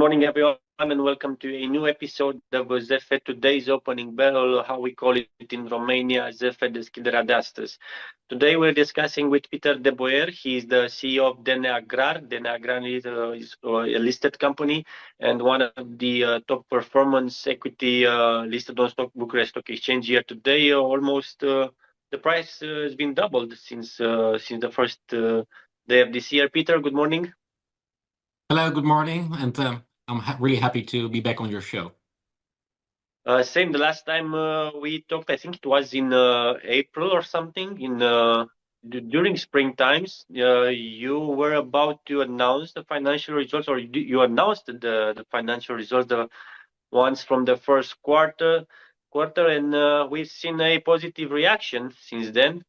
morning, everyone, and welcome to a new episode of ZF Today's Opening Bell, how we call it in Romania, ZF Deschiderea de Astăzi. Today we're discussing with Peter de Boer. He's the CEO of Deschiderea. Deschiderea is a listed company and one of the top performance equity listed on Bucharest Stock Exchange here today. Almost the price has been doubled since the first day of this year. Peter, good morning. Hello, good morning, and I'm really happy to be back on your show. Same. The last time we talked, I think it was in April or something. During spring times, you were about to announce the financial results, or you announced the financial results, the ones from the first quarter, and we've seen a positive reaction since then.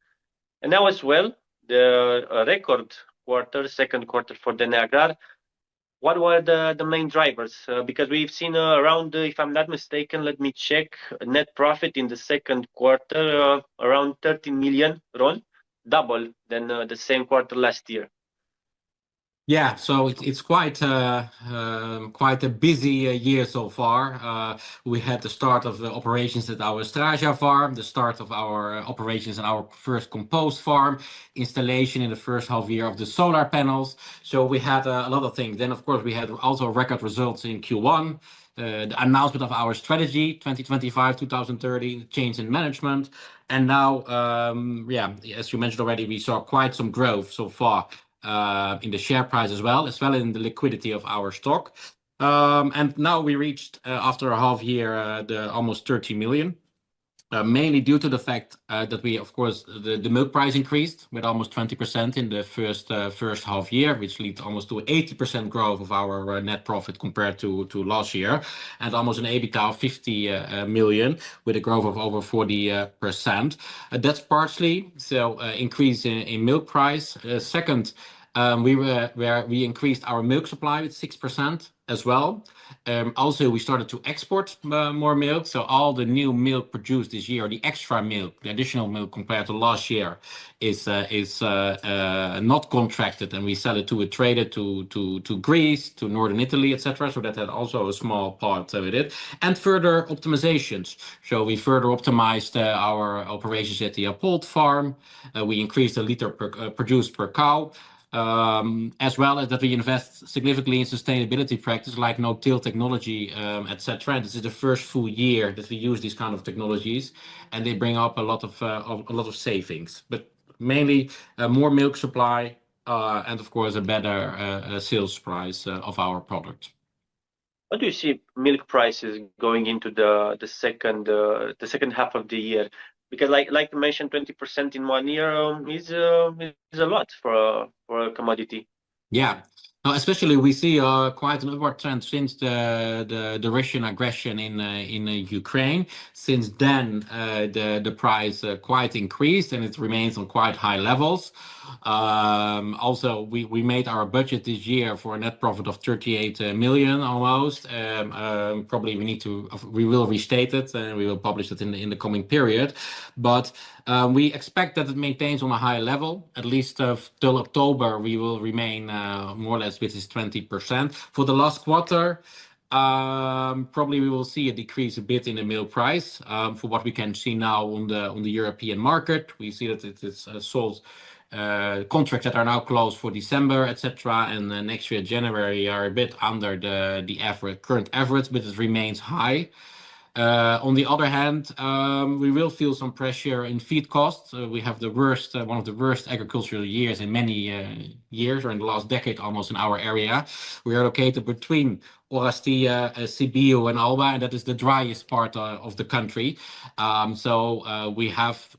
And now as well, the record quarter, second quarter for Deschiderea. What were the main drivers? Because we've seen around, if I'm not mistaken, let me check, net profit in the second quarter around 13 million RON, double than the same quarter last year. Yeah, so it's quite a busy year so far. We had the start of the operations at our Deschiderea farm, the start of our operations in our first compost farm, installation in the first half year of the solar panels. So we had a lot of things. Then, of course, we had also record results in Q1, the announcement of our strategy 2025-2030, change in management. And now, as you mentioned already, we saw quite some growth so far. In the share price as well in the liquidity of our stock. And now we reached, after a half year, the almost 30 million. Mainly due to the fact that we, of course, the milk price increased with almost 20% in the first half year, which leads almost to 80% growth of our net profit compared to last year, and almost an EBITDA of 50 million with a growth of over 40%. That's partially increase in milk price. Second, we increased our milk supply with 6% as well. Also, we started to export more milk. So all the new milk produced this year, the extra milk, the additional milk compared to last year, is not contracted, and we sell it to a trader to Greece, to northern Italy, etc. So that had also a small part with it, and further optimizations. So we further optimized our operations at the Appold farm. We increased the liter produced per cow. As well as that we invest significantly in sustainability practice like no-till technology, etc. This is the first full year that we use these kind of technologies, and they bring up a lot of savings. But mainly more milk supply and of course a better sales price of our product. How do you see milk prices going into the second half of the year? Because like you mentioned, 20% in 1 year is a lot for a commodity. Yeah. Now, especially we see quite an upward trend since the Russian aggression in Ukraine. Since then, the price quite increased, and it remains on quite high levels. Also, we made our budget this year for a net profit of 38 million almost. Probably we will restate it, and we will publish it in the coming period. But we expect that it maintains on a high level, at least till October. We will remain more or less with this 20%. For the last quarter, probably we will see a decrease a bit in the milk price. For what we can see now on the European market, we see that it is sold contracts that are now closed for December, etc. And next year, January, are a bit under the current average, but it remains high. On the other hand, we will feel some pressure in feed costs. We have one of the worst agricultural years in many years, or in the last decade almost, in our area. We are located between Orastia, Sibiu, and Alba, and that is the driest part of the country. So we have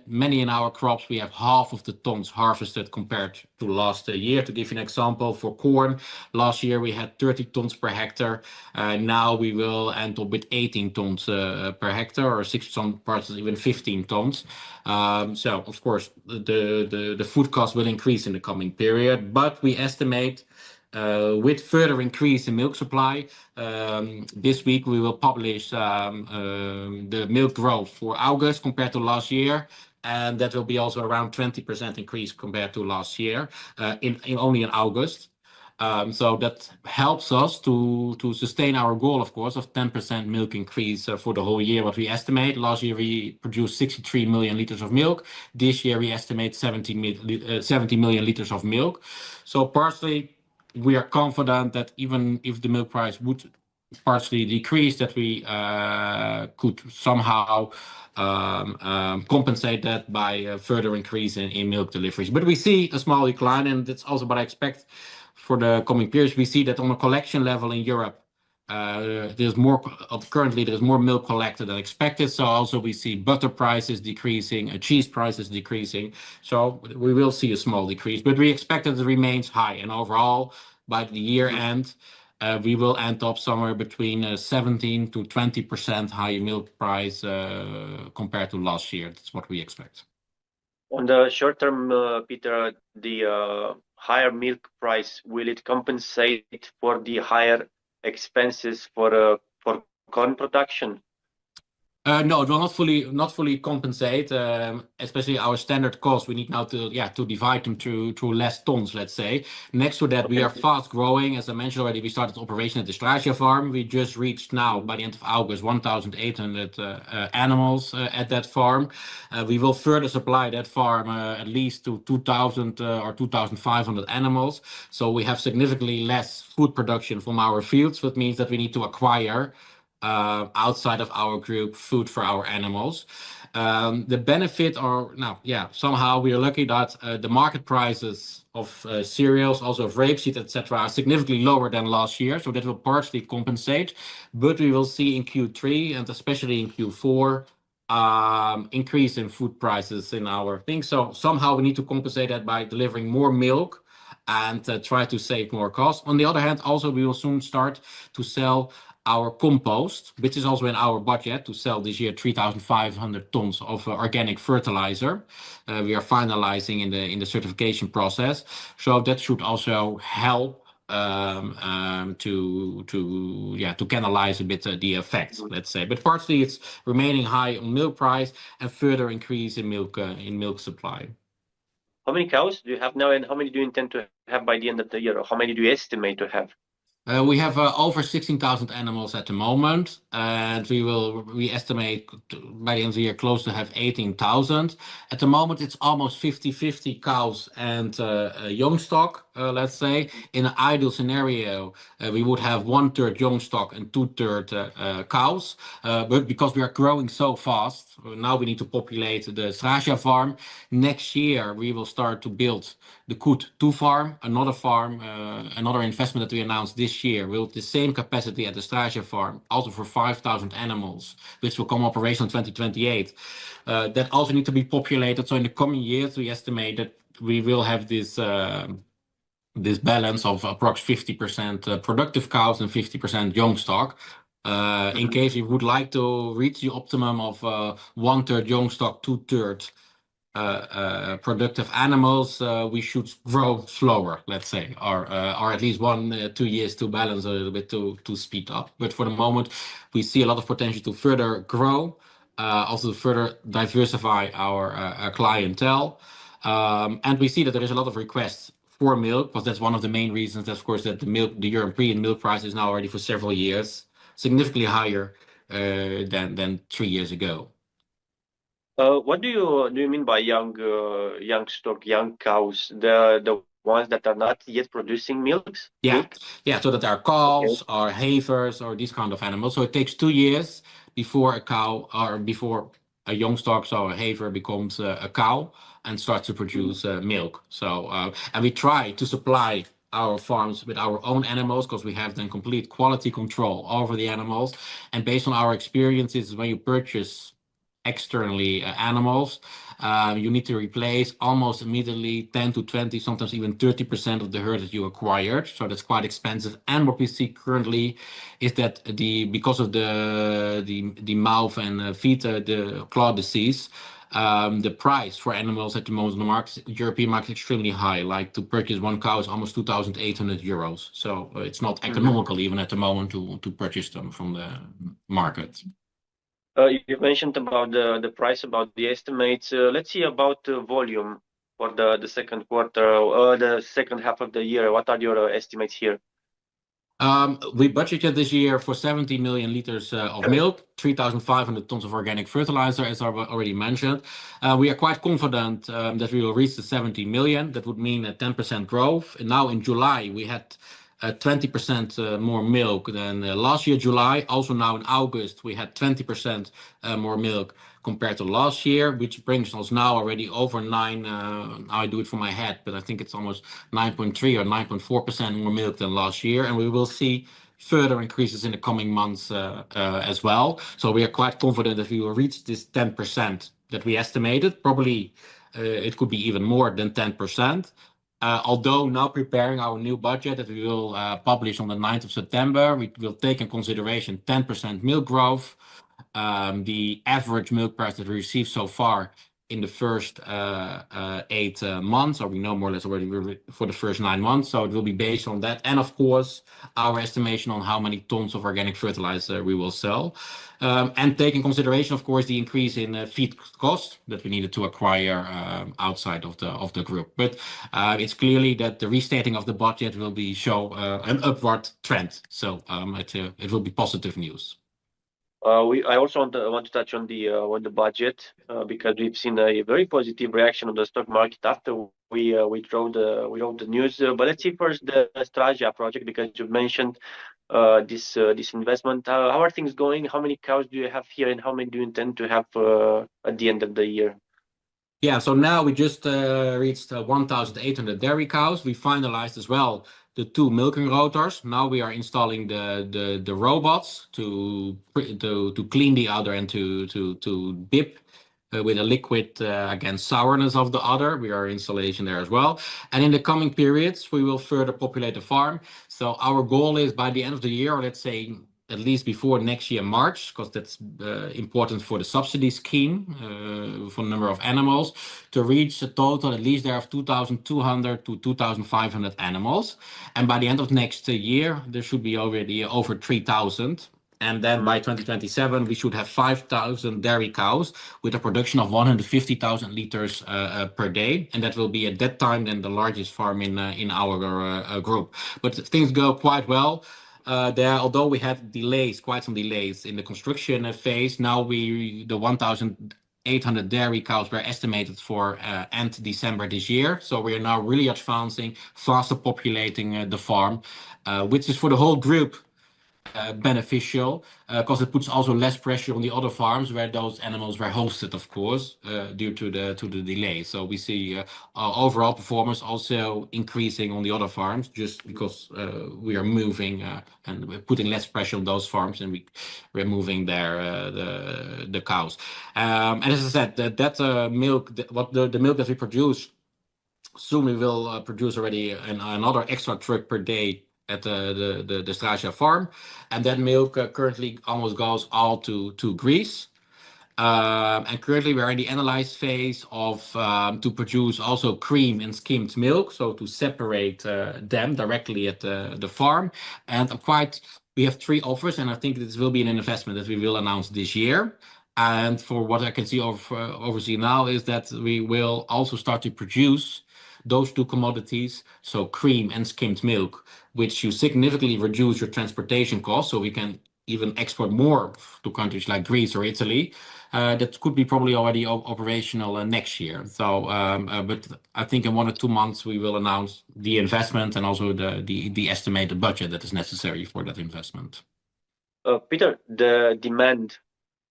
many in our crops, we have half of the tons harvested compared to last year. To give you an example, for corn, last year we had 30 tons per hectare. Now we will end up with 18 tons per hectare, or some parts even 15 tons. So of course the food cost will increase in the coming period, but we estimate with further increase in milk supply, this week we will publish the milk growth for August compared to last year, and that will be also around 20% increase compared to last year, only in August. So that helps us to sustain our goal, of course, of 10% milk increase for the whole year. What we estimate last year we produced 63 million liters of milk. This year we estimate 70 million liters of milk. So partially we are confident that even if the milk price would partially decrease, that we could somehow compensate that by a further increase in milk deliveries. But we see a small decline, and that's also what I expect for the coming periods. We see that on a collection level in Europe, currently there's more milk collected than expected. So also we see butter prices decreasing, cheese prices decreasing. So we will see a small decrease, but we expect that it remains high. And overall, by the year end, we will end up somewhere between 17 to 20% higher milk price compared to last year. That's what we expect. On the short term, Peter, the higher milk price, will it compensate for the higher expenses for corn production? No, it will not fully compensate, especially our standard cost. We need now to divide them through less tons, let's say. Next to that, we are fast growing. As I mentioned already, we started operation at the Deschiderea farm. We just reached now, by the end of August, 1,800 animals at that farm. We will further supply that farm at least to 2,000 or 2,500 animals. So we have significantly less food production from our fields, which means that we need to acquire outside of our group food for our animals. The benefit are somehow we are lucky that the market prices of cereals, also of rapeseed, etc., are significantly lower than last year. So that will partially compensate. But we will see in Q3 and especially in Q4 increase in food prices in our thing. So somehow we need to compensate that by delivering more milk and try to save more costs. On the other hand, also we will soon start to sell our compost, which is also in our budget to sell this year 3,500 tons of organic fertilizer. We are finalizing in the certification process, so that should also help to canalize a bit the effect, let's say. But partially it's remaining high on milk price and further increase in milk supply. How many cows do you have now, and how many do you intend to have by the end of the year, or how many do you estimate to have? We have over 16,000 animals at the moment, and we estimate by the end of the year close to have 18,000. At the moment, it's almost 50-50 cows and young stock, let's say. In an ideal scenario, we would have 1/3 young stock and 2/3 cows. But because we are growing so fast, now we need to populate the Deschiderea farm. Next year, we will start to build the Kut 2 farm, another investment that we announced this year, with the same capacity at the Deschiderea farm, also for 5,000 animals, which will come operational in 2028. That also need to be populated. So in the coming years, we estimate that we will have this balance of approx 50% productive cows and 50% young stock. In case we would like to reach the optimum of 1/3 young stock, 2/3 productive animals, we should grow slower, let's say, or at least 1-2 years to balance a little bit to speed up. But for the moment, we see a lot of potential to further grow, also to further diversify our clientele. And we see that there is a lot of requests for milk, because that's one of the main reasons, of course, that the European milk price is now already for several years significantly higher than 3 years ago. What do you mean by young stock, young cows? The ones that are not yet producing milk? Yeah. So that are calves or heifers or these kind of animals. So it takes 2 years before a cow or before a young stock, so a heifer, becomes a cow and starts to produce milk. So and we try to supply our farms with our own animals, because we have then complete quality control over the animals. And based on our experiences, when you purchase externally animals, you need to replace almost immediately 10 to 20, sometimes even 30% of the herd that you acquired. So that's quite expensive. And what we see currently is that because of the mouth and feet, the claw disease, the price for animals at the moment in the market, European market, is extremely high. Like to purchase one cow is almost 2,800 euros. So it's not economical even at the moment to purchase them from the market. You mentioned about the price, about the estimates. Let's see about volume. for the second quarter, the second half of the year? What are your estimates here? We budgeted this year for 70 million liters of milk, 3,500 tons of organic fertilizer, as I already mentioned. We are quite confident that we will reach the 70 million. That would mean a 10% growth. And now in July, we had 20% more milk than last year, July. Also now in August, we had 20% more milk compared to last year, which brings us now already over 9. I do it from my head, but I think it's almost 9.3 or 9.4% more milk than last year. And we will see further increases in the coming months as well. So we are quite confident that we will reach this 10% that we estimated. Probably it could be even more than 10%. Although now preparing our new budget that we will publish on the 9th of September, we will take in consideration 10% milk growth. The average milk price that we received so far in the first 8 months, or we know more or less already for the first 9 months. So it will be based on that. And of course, our estimation on how many tons of organic fertilizer we will sell. And take in consideration, of course, the increase in feed cost that we needed to acquire outside of the group. But it's clearly that the restating of the budget will show an upward trend. So it will be positive news. I also want to touch on the budget because we've seen a very positive reaction on the stock market after we wrote the news. But let's see first the Deschiderea project, because you mentioned this investment. How are things going? How many cows do you have here, and how many do you intend to have at the end of the year? Yeah, so now we just reached 1,800 dairy cows. We finalized as well the 2 milking rotors. Now we are installing the robots to clean the udder and to dip with a liquid against sourness of the udder. We are installation there as well. And in the coming periods, we will further populate the farm. So our goal is by the end of the year, or let's say at least before next year, March, because that's important for the subsidy scheme for the number of animals, to reach a total, at least there of 2,200 to 2,500 animals. And by the end of next year, there should be already over 3,000. And then by 2027, we should have 5,000 dairy cows with a production of 150,000 liters per day. And that will be at that time then the largest farm in our group. But things go quite well. Although we had quite some delays in the construction phase, now the 1,800 dairy cows were estimated for end December this year. So we are now really advancing, faster populating the farm, which is for the whole group beneficial because it puts also less pressure on the other farms where those animals were hosted, of course, due to the delay. So we see overall performance also increasing on the other farms just because we are moving and we're putting less pressure on those farms, and we're moving the cows. And as I said, that milk, the milk that we produce, soon we will produce already another extra truck per day at the Deschiderea farm, and that milk currently almost goes all to Greece. And currently we are in the analyze phase of to produce also cream and skimmed milk, so to separate them directly at the farm. And we have 3 offers, and I think this will be an investment that we will announce this year. And for what I can oversee now is that we will also start to produce those 2 commodities, so cream and skimmed milk, which you significantly reduce your transportation costs, so we can even export more to countries like Greece or Italy. That could be probably already operational next year. So, but I think in 1 or 2 months we will announce the investment and also the estimated budget that is necessary for that investment. Peter, the demand,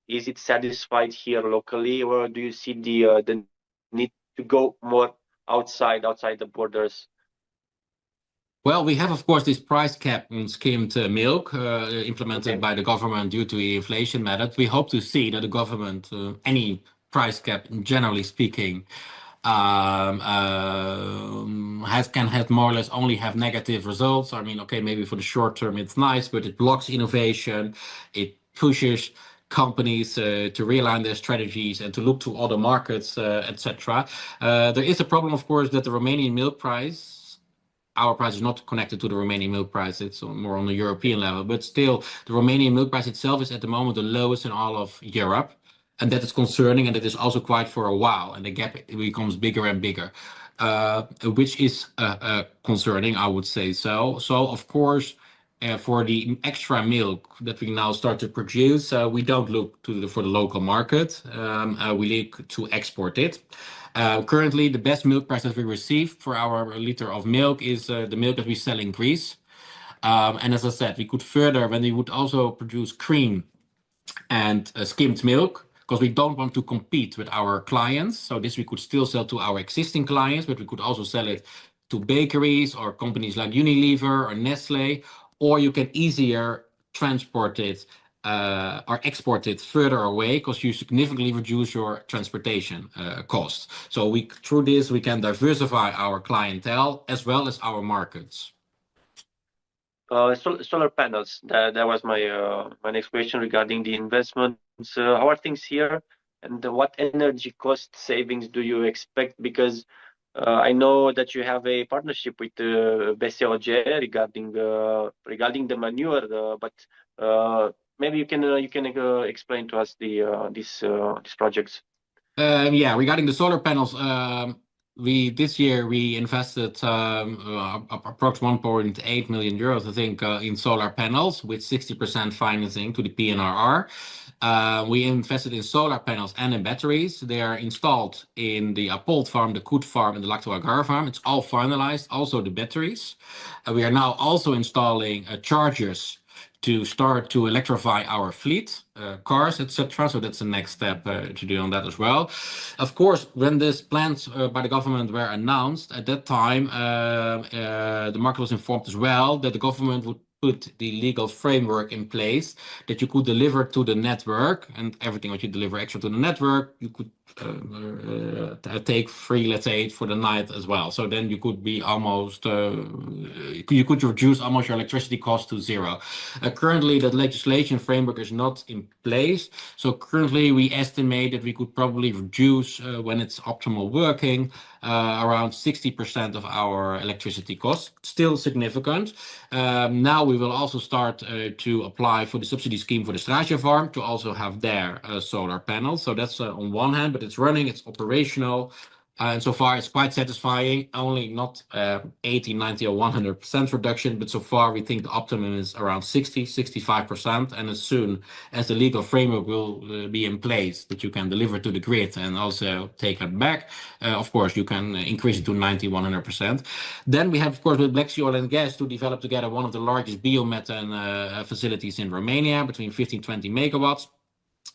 is it satisfied here locally, or do you see the need to go more outside the borders? Well, we have, of course, this price cap on skimmed milk implemented by the government due to the inflation method. We hope to see that the government, any price cap, generally speaking, can have more or less only have negative results. I mean, okay, maybe for the short term it's nice, but it blocks innovation. It pushes companies to realign their strategies and to look to other markets, etc. There is a problem, of course, that the Romanian milk price, our price is not connected to the Romanian milk price. It's more on the European level, but still the Romanian milk price itself is at the moment the lowest in all of Europe. and that is concerning, and that is also quite for a while, and the gap becomes bigger and bigger, which is concerning, I would say so. So of course, for the extra milk that we now start to produce, we don't look for the local market. We look to export it. Currently, the best milk price that we receive for our liter of milk is the milk that we sell in Greece. And as I said, we could further, when we would also produce cream and skimmed milk, because we don't want to compete with our clients. So this we could still sell to our existing clients, but we could also sell it to bakeries or companies like Unilever or Nestle, or you can easier transport it or export it further away because you significantly reduce your transportation costs. So through this, we can diversify our clientele as well as our markets. Solar panels. That was my next question regarding the investments. How are things here, and what energy cost savings do you expect? Because I know that you have a partnership with BCOG regarding the manure, but maybe you can explain to us these projects. Yeah, regarding the solar panels, this year we invested approximately 1.8 million euros, I think, in solar panels with 60% financing to the PNRR. We invested in solar panels and in batteries. They are installed in the Apold farm, the Koet farm, and the Lacto Agar farm. It's all finalized, also the batteries. We are now also installing chargers to start to electrify our fleet, cars, etc. So that's the next step to do on that as well. Of course, when these plans by the government were announced, at that time, the market was informed as well that the government would put the legal framework in place that you could deliver to the network, and everything that you deliver extra to the network, you could take free, let's say, for the night as well. So then you could be almost, you could reduce almost your electricity cost to zero. Currently, that legislation framework is not in place. So currently, we estimate that we could probably reduce, when it's optimal working, around 60% of our electricity costs. Still significant. Now we will also start to apply for the subsidy scheme for the Deschiderea farm to also have their solar panels. So that's on one hand, but it's running, it's operational. And so far it's quite satisfying, only not 80, 90 or 100% reduction, but so far we think the optimum is around 60, 65%. And as soon as the legal framework will be in place that you can deliver to the grid and also take it back, of course you can increase it to 90, 100%. Then we have, of course, with Black Sea Oil and Gas to develop together one of the largest biomethane facilities in Romania, between 15 20 megawatts.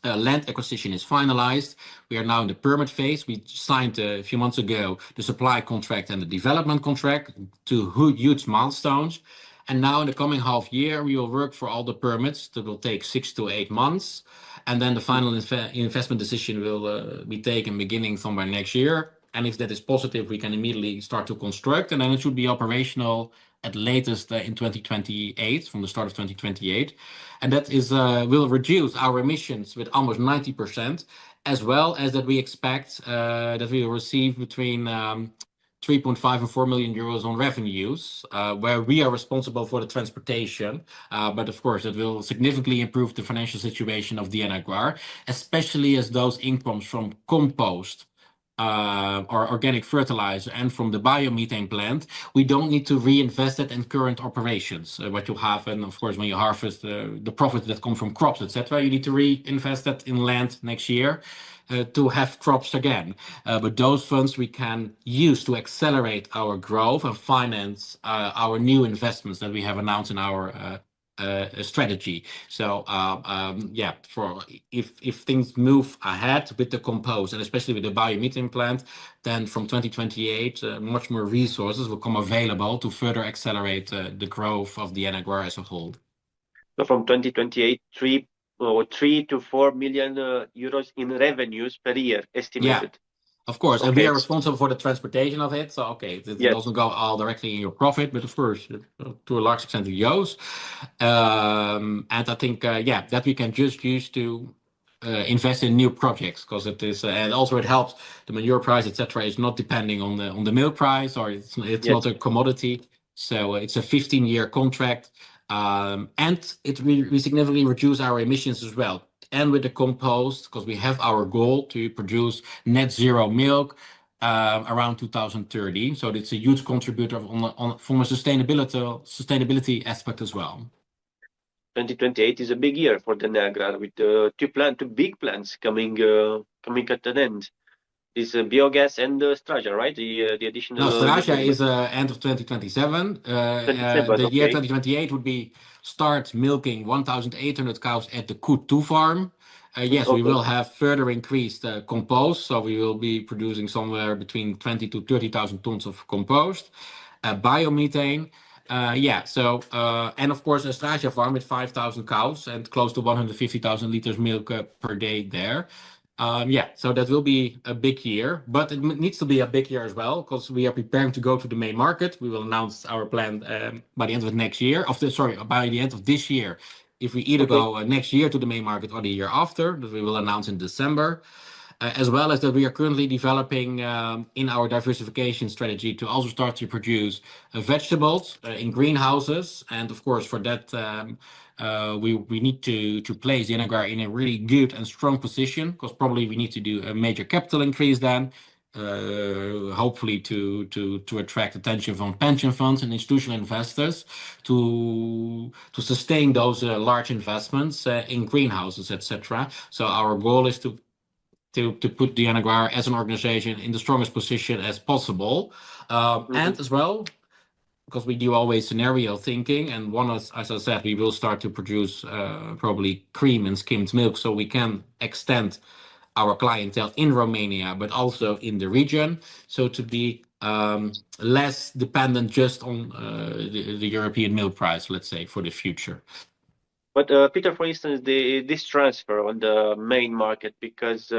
Land acquisition is finalized. We are now in the permit phase. We signed a few months ago the supply contract and the development contract, two huge milestones. And now in the coming half year, we will work for all the permits. That will take 6 to 8 months. And then the final investment decision will be taken beginning somewhere next year. And if that is positive, we can immediately start to construct, and then it should be operational at latest in 2028, from the start of 2028. And that is will reduce our emissions with almost 90%, as well as that we expect that we will receive between 3.5 and 4 million euros on revenues, where we are responsible for the transportation. But of course, that will significantly improve the financial situation of the Enaguar, especially as those incomes from compost or organic fertilizer and from the biomethane plant, we don't need to reinvest it in current operations. What you have, and of course, when you harvest the profits that come from crops, etc., you need to reinvest that in land next year to have crops again. But those funds we can use to accelerate our growth and finance our new investments that we have announced in our strategy. So yeah, if things move ahead with the compost and especially with the biomethane plant, then from 2028 much more resources will come available to further accelerate the growth of the Enaguar as a whole. So from 2028, 3 to 4 million euros in revenues per year estimated. Yeah. Of course, Okay. And we are responsible for the transportation of it. So, okay, it doesn't go all directly in your profit, but of course, to a large extent, it goes. And I think, yeah, that we can just use to invest in new projects, because it is, and also it helps the manure price, etc., is not depending on the milk price, or it's not a commodity. So it's a 15-year contract, and we significantly reduce our emissions as well. and with the compost, because we have our goal to produce net zero milk around 2030. So it's a huge contributor from a sustainability aspect as well. 2028 is a big year for the Niagara with two big plants coming at an end. This biogas and Straja, right? The additional No, Straja liquid milk. is end of 2027. 27, The year okay. 2028 would be start milking 1,800 cows at the Koet 2 farm. Yes, we Okay. will have further increased compost, so we will be producing somewhere between 20 to 30,000 tons of compost, biomethane. And of course, a Straja farm with 5,000 cows and close to 150,000 liters milk per day there. So that will be a big year, but it needs to be a big year as well because we are preparing to go to the main market. We will announce our plan by the end of next year. By the end of this year, if we either Okay. go next year to the main market or the year after, that we will announce in December. As well as that we are currently developing in our diversification strategy to also start to produce vegetables in greenhouses. And of course, for that, we need to place the Inagar in a really good and strong position because probably we need to do a major capital increase then. Hopefully to attract attention from pension funds and institutional investors to sustain those large investments in greenhouses, etc. So our goal is to put the Anaguar as an organization in the strongest position as possible. And as well, because we do always scenario thinking, and one is, as I said, we will start to produce probably cream and skimmed milk so we can extend our clientele in Romania, but also in the region. So to be less dependent just on the European milk price, let's say, for the future. But Peter, for instance, this transfer on the main market, because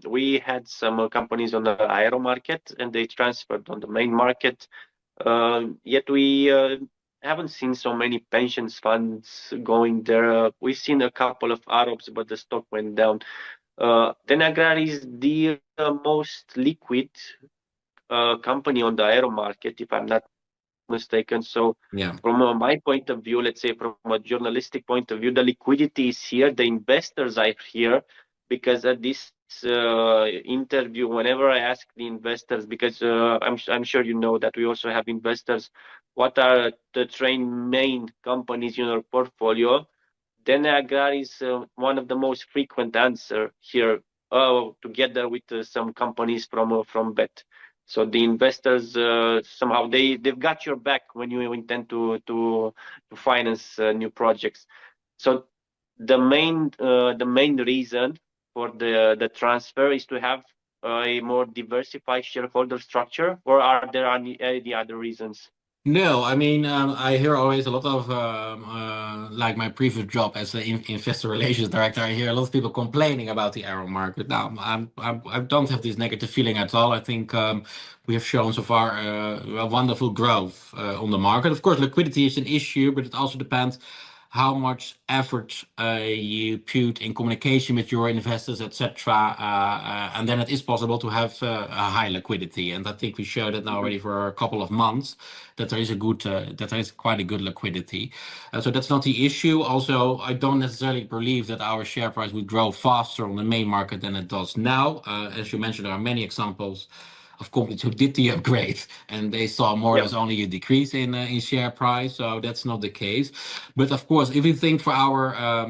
we had some companies on the aero market and they transferred on the main market. Yet we haven't seen so many pensions funds going there. We've seen a couple of Arabs, but the stock went down. Tenagrar is the most liquid company on the aero market, if I'm not mistaken. So Yeah. from my point of view, let's say from a journalistic point of view, the liquidity is here, the investors are here, because at this interview, whenever I ask the investors, because I'm sure you know that we also have investors, what are the main companies in our portfolio? Then Agrar is one of the most frequent answer here, together with some companies from BET. So the investors somehow they've got your back when you intend to finance new projects. So the main reason for the transfer is to have a more diversified shareholder structure, or are there any other reasons? No, I mean, I hear always a lot of, like my previous job as an investor relations director, I hear a lot of people complaining about the aero market. Now, I don't have this negative feeling at all. I think we have shown so far a wonderful growth on the market. Of course, liquidity is an issue, but it also depends how much effort you put in communication with your investors, etc. And then it is possible to have a high liquidity. And I think we showed it now already for a couple of months that there is quite a good liquidity. So that's not the issue. Also, I don't necessarily believe that our share price would grow faster on the main market than it does now. As you mentioned, there are many examples of companies who did the upgrade and they saw more or less only a decrease in share price. So that's not the case. But of course, if you think for our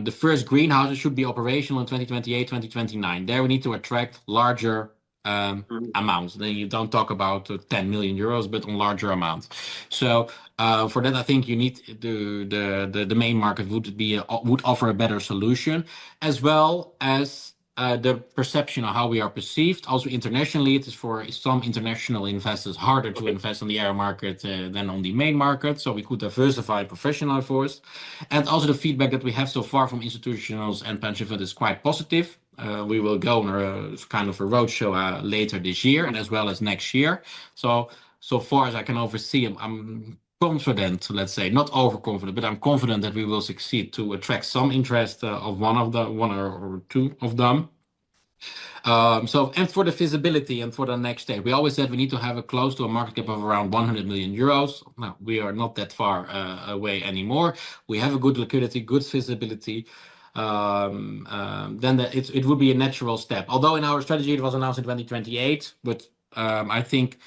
the first greenhouses should be operational in 2028, 2029. There we need to attract larger amounts. Then you don't talk about 10 million euros, but on larger amounts. So for that, I think you need the main market would offer a better solution, as well as the perception of how we are perceived. Also internationally, it is for some international investors harder to invest on the air market than on the main market. So we could diversify professional force. And also the feedback that we have so far from institutionals and pension funds is quite positive. We will go on a kind of a roadshow later this year and as well as next year. So far as I can oversee, I'm confident, let's say, not overconfident, but I'm confident that we will succeed to attract some interest of one or two of them. And for the feasibility and for the next step, we always said we need to have close to a market cap of around 100 million euros. Now, we are not that far away anymore. We have a good liquidity, good feasibility. then it would be a natural step. Although in our strategy it was announced in 2028, but I think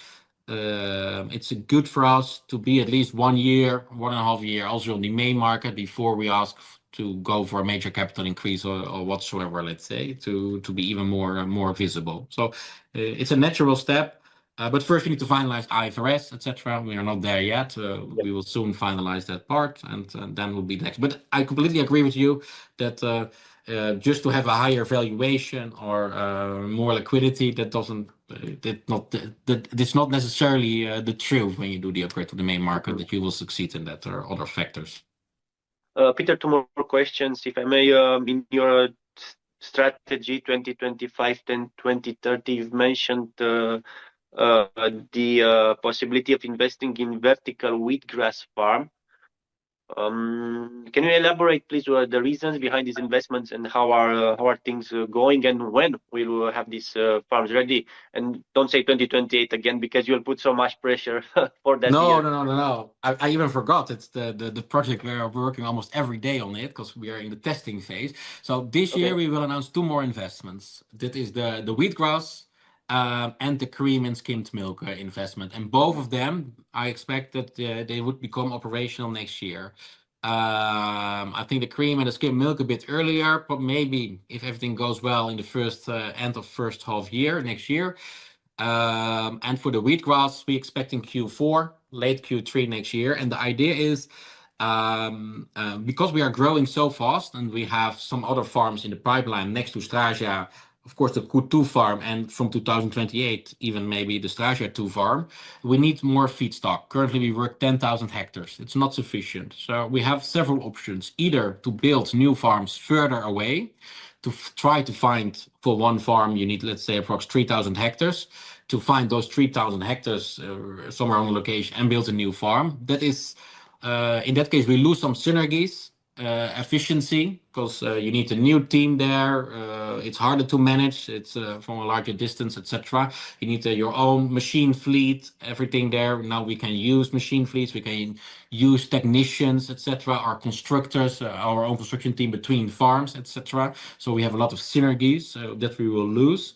it's good for us to be at least 1 year, 1.5 year also on the main market before we ask to go for a major capital increase or whatsoever, let's say, to be even more visible. So it's a natural step. But first we need to finalize IFRS, etc. We are not there yet. We will soon finalize that part, and then will be next. But I completely agree with you that just to have a higher valuation or more liquidity, that's not necessarily the truth when you do the upgrade to the main market, that you will succeed in that. There are other factors. Peter, two more questions, if I may. In your strategy 2025 then 2030, you've mentioned the possibility of investing in vertical wheatgrass farm. Can you elaborate, please, the reasons behind these investments and how are things going, and when we will have these farms ready? And don't say 2028 again, because you'll put so much pressure for that year. No. I even forgot. It's the project we are working almost every day on it because we are in the testing phase. So this year we will announce 2 more investments. That is the wheatgrass and the cream and skimmed milk investment. And both of them, I expect that they would become operational next year. I think the cream and the skimmed milk a bit earlier, but maybe if everything goes well in the end of first half year next year. And for the wheatgrass, we expect in Q4, late Q3 next year. And the idea is, because we are growing so fast and we have some other farms in the pipeline next to Strasia, of course, the Q2 farm, and from 2028, even maybe the Strasia 2 farm, we need more feedstock. Currently, we work 10,000 hectares. It's not sufficient. So we have several options, either to build new farms further away, to try to find for one farm, you need, let's say, approx 3,000 hectares, to find those 3,000 hectares somewhere on the location and build a new farm. That is, in that case, we lose some synergies, efficiency, because you need a new team there. It's harder to manage. It's from a larger distance, etc. You need your own machine fleet, everything there. Now we can use machine fleets. We can use technicians, etc. Our constructors, our own construction team between farms, etc. So we have a lot of synergies that we will lose.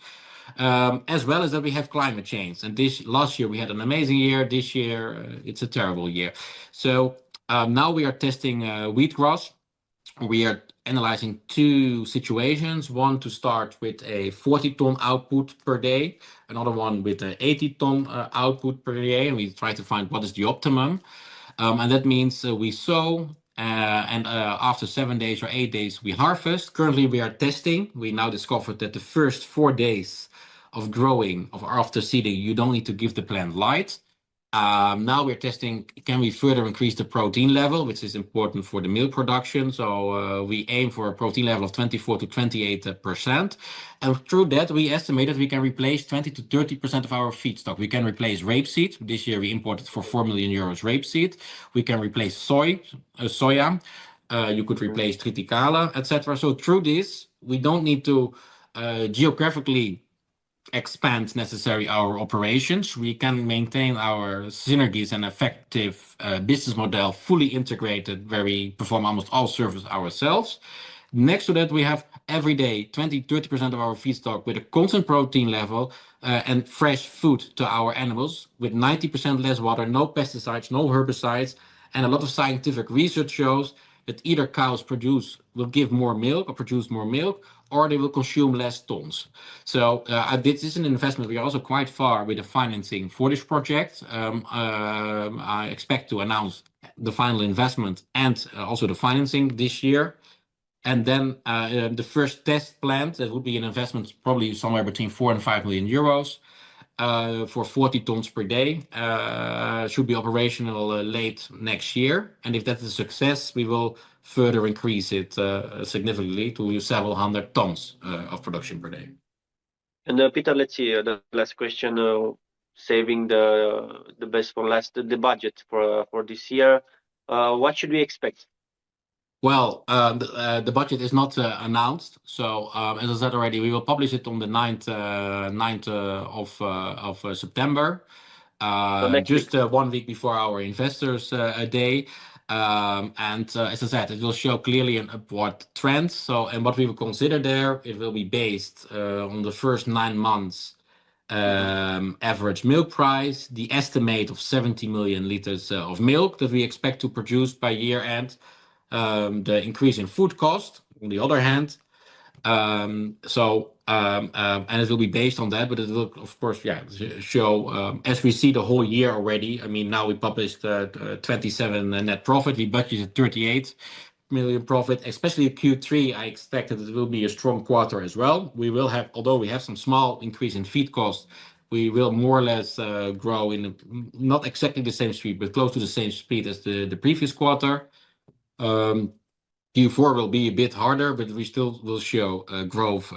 As well as that we have climate change. And last year we had an amazing year. This year it's a terrible year. So now we are testing wheatgrass. We are analyzing 2 situations. One to start with a 40-ton output per day, another one with an 80-ton output per day, and we try to find what is the optimum. And that means we sow, and after 7 days or 8 days we harvest. Currently we are testing. We now discovered that the first 4 days of growing after seeding, you don't need to give the plant light. Now we're testing, can we further increase the protein level, which is important for the milk production. So we aim for a protein level of 24 to 28%. And through that, we estimate that we can replace 20 to 30% of our feedstock. We can replace rapeseed. This year we imported for 4 million euros rapeseed. We can replace soya. You could replace triticale, etc. So through this, we don't need to geographically expand necessarily our operations. We can maintain our synergies and effective business model fully integrated, where we perform almost all service ourselves. Next to that, we have every day 20-30% of our feedstock with a constant protein level and fresh food to our animals with 90% less water, no pesticides, no herbicides. And a lot of scientific research shows that either cows will give more milk or produce more milk, or they will consume less tons. So this is an investment. We are also quite far with the financing for this project. I expect to announce the final investment and also the financing this year. And then the first test plant, that would be an investment probably somewhere between 4 and 5 million euros for 40 tons per day, should be operational late next year. And if that's a success, we will further increase it significantly to several hundred tons of production per day. And Peter, let's see the last question. Saving the best for last, the budget for this year. What should we expect? Well, the budget is not announced. So as I said already, we will publish it on the 9th of September. So next just week. 1 week before our investors day. And as I said, it will show clearly an upward trend. So, and what we will consider there, it will be based on the first 9 months average milk price, the estimate of 70 million liters of milk that we expect to produce by year end, the increase in food cost, on the other hand. And it will be based on that, but it will, of course, show as we see the whole year already. I mean, now we published 27 net profit. We budgeted 38 million profit, especially Q3. I expect that it will be a strong quarter as well. We will have, although we have some small increase in feed cost, we will more or less grow in not exactly the same speed, but close to the same speed as the previous quarter. Q4 will be a bit harder, but we still will show growth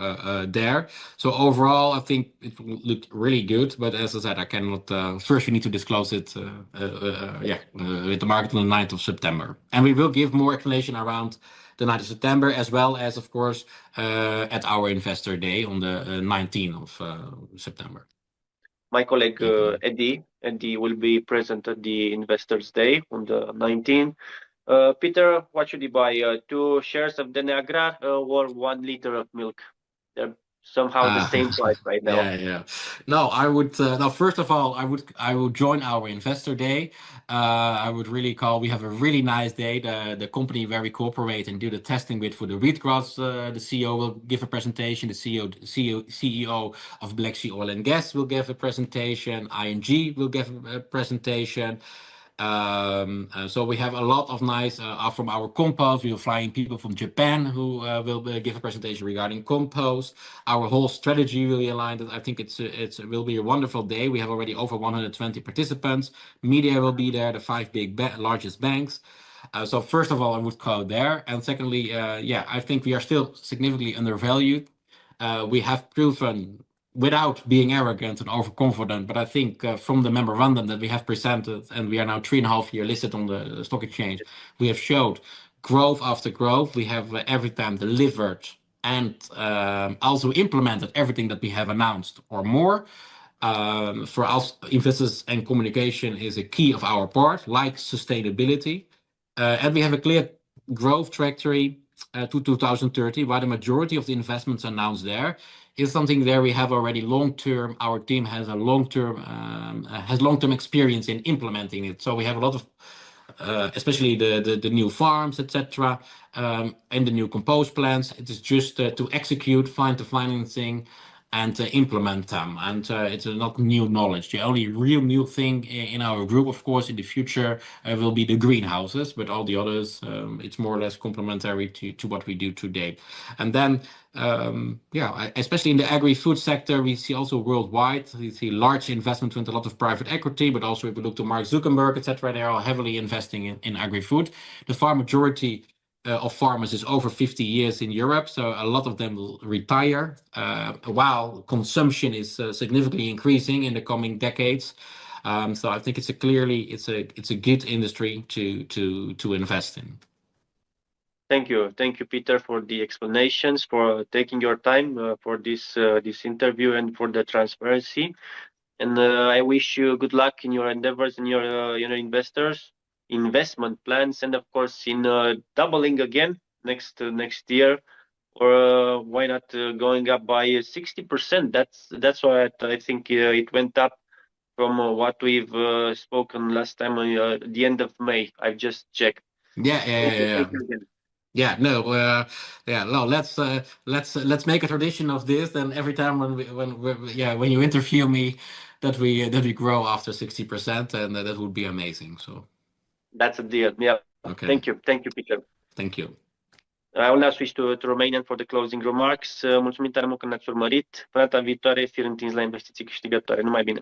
there. So overall, I think it will look really good. But as I said, I cannot. First, we need to disclose it, with the market on the 9th of September, and we will give more explanation around the 9th of September, as well as, of course, at our Investor Day on the 19th of September. My colleague Eddie will be present at the Investors Day on the 19th. Peter, what should he buy? 2 shares of Deneagra or 1 liter of milk? They're somehow the same price right now. Yeah. No, I would. No, first of all, I would join our Investor Day. I would really call. We have a really nice day. The company where we cooperate and do the testing with for the wheatgrass. The CEO will give a presentation. The CEO of Black Sea Oil and Gas will give a presentation. ING will give a presentation. So we have a lot of nice from our compost. We are flying people from Japan who will give a presentation regarding compost. Our whole strategy will be aligned. I think it will be a wonderful day. We have already over 120 participants. Media will be there, the 5 largest banks. So first of all, I would go there, and secondly, I think we are still significantly undervalued. We have proven, without being arrogant and overconfident, but I think from the memorandum that we have presented, and we are now 3.5 years listed on the stock exchange, we have showed growth after growth. We have every time delivered and also implemented everything that we have announced or more. For us, investors and communication is a key of our part, like sustainability. And we have a clear growth trajectory to 2030, while the majority of the investments announced there is something there we have already long-term. Our team has long-term experience in implementing it. So we have a lot of, especially the new farms, etc., and the new compost plants. It is just to execute, find the financing, and to implement them. And it's not new knowledge. The only real new thing in our group, of course, in the future will be the greenhouses, but all the others, it's more or less complementary to what we do today. And then, especially in the agri-food sector, we see also worldwide, we see large investment with a lot of private equity, but also if we look to Mark Zuckerberg, etc., they are heavily investing in agri-food. The far majority of farmers is over 50 years in Europe, so a lot of them will retire, while consumption is significantly increasing in the coming decades. So I think it's a good industry to invest in. Thank you, Peter, for the explanations, for taking your time for this interview, and for the transparency. And I wish you good luck in your endeavors and your investment plans, and of course in doubling again next year, or why not going up by 60%. That's why I think it went up from what we've spoken last time at the end of May. I've just checked. Let's make a tradition of this, and every time when you interview me, that we grow after 60%, and that would be amazing. So that's a deal. Yeah. Okay. Thank you, Peter. Thank you. I will now switch to Romanian for the closing remarks. Mulțumim tare mult că ne-ați urmărit. Până data viitoare, fir întins la investiții câștigătoare. Numai bine!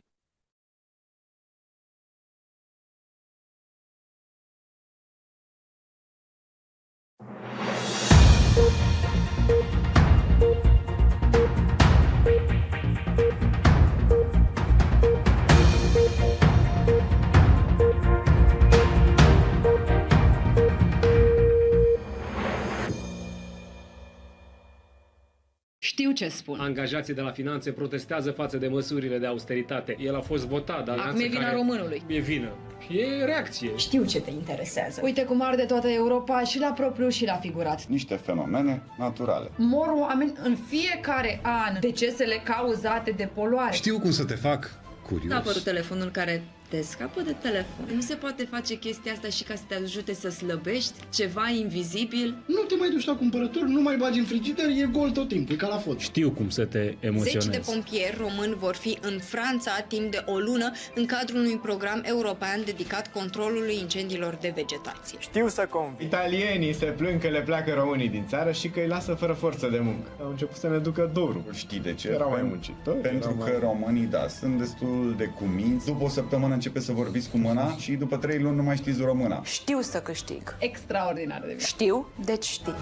Știu ce spun. Angajații de la finanțe protestează față de măsurile de austeritate. El a fost votat, dar Acum e vina românului. E vină. E reacție. Știu ce te interesează. Uite cum arde toată Europa și la propriu și la figurat. Niște fenomene naturale. Mor oameni în fiecare an. Decesele cauzate de poluare. Știu cum să te fac curios. A apărut telefonul care te scapă de telefon. Nu se poate face chestia asta și ca să te ajute să slăbești ceva invizibil? Nu te mai duci la cumpărături, nu mai bagi în frigider, e gol tot timpul, e ca la fot. Știu cum să te emoționezi. Zeci de pompieri români vor fi în Franța timp de o lună în cadrul unui program european dedicat controlului incendiilor de vegetație. Știu să convin. Italienii se plâng că le pleacă românii din țară și că îi lasă fără forță de muncă. Au început să ne ducă dorul. Știi de ce? Erau mai muncitori. Pentru că românii, da, sunt destul de cuminți. După o săptămână începe să vorbiți cu mâna și după 3 luni nu mai știți româna. Știu să câștig. Extraordinar de bine. Știu, deci știu.